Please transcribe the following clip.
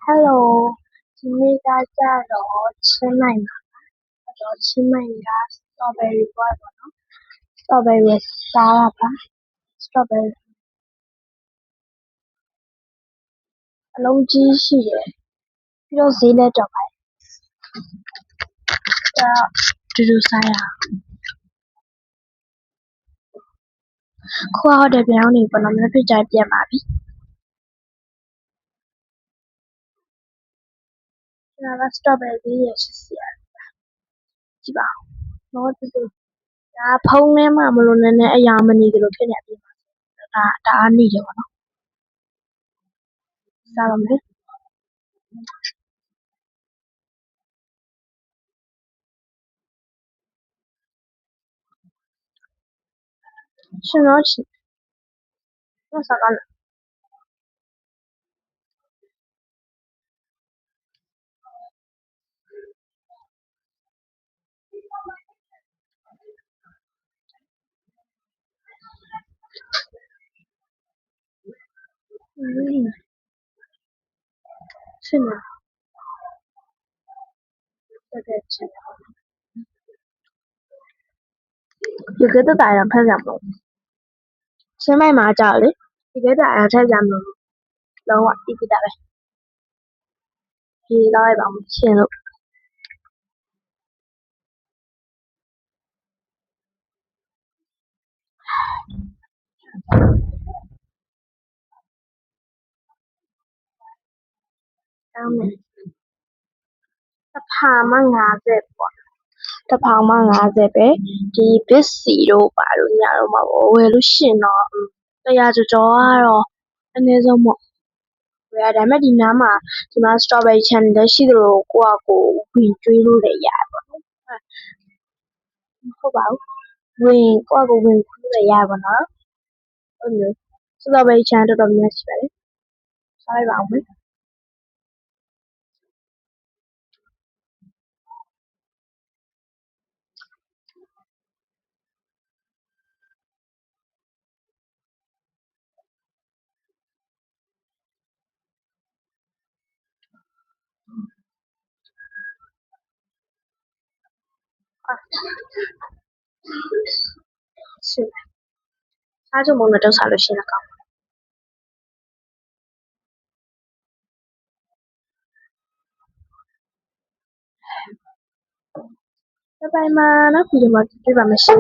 Hello ဒီနေ့ကကျတော့ချင်းမိုင်မှာချင်းမိုင်က strawberry ပွားပေါ့နော် strawberry ကိုစားတာပါ strawberry အလုံးကြီးရှိတယ်ပြီးတော့ဈေးလည်းတော်ပါတယ်တူတူစားရအောင်ခုဟိုတယ်ပြန်ရောက်နေပေါ့နော်မနေ့ကကြိုက်ပြန်ပါပြီဒါက strawberry လေးရရှိစီရတယ်ကြည့်ပါဦးတော့တူတူဒါဖုံးထဲမှာမလို့နည်းနည်းအရာမနေကြလို့ဖြစ်နေပြီဒါတအားနေတယ်ပေါ့နော်စားပါမယ်ရှင်တော့ချင်တော့စားကလည်းရှင်တယ်ချင်ဒီကတည်းကတိုင်ဖက်ကြမလို့ချင်းမိုင်မှာကြောက်လေဒီကတည်းကထက်ကြမလို့လုံးဝဒီကတည်းပဲဒီတော့ရပါမရှင်လို့ကောင်းတယ်တစ်ဖာမှ50ပေါ့တစ်ဖောင်မှ50ပဲဒီဘစ်စီတို့ပါလို့ညာတော့မှာပေါ့ဝယ်လို့ရှင်တော့100ကျော်ကတော့အနည်းဆုံးပေါ့ဝယ်ရဒါပေမဲ့ဒီနားမှာဒီမှာ strawberry cherry လည်းရှိသလိုကိုယ့်အကိုဝင်ကျွေးလို့လည်းရတယ်ပေါ့နော်မဟုတ်ပါဘူးဝင်ကိုယ့်အကိုဝင်ကျွေးလို့လည်းရတယ်ပေါ့နော်ဟုတ်လို့ strawberry cherry တော်တော်များများရှိပါတယ်စားလိုက်ပါဦးမယ်ရှင်စားကြမုံနဲ့တော့စားလို့ရှိရင်ကောင်း拜拜嘛နောက်ဗီဒီယိုမှာတွေ့ပါမယ်ရှင်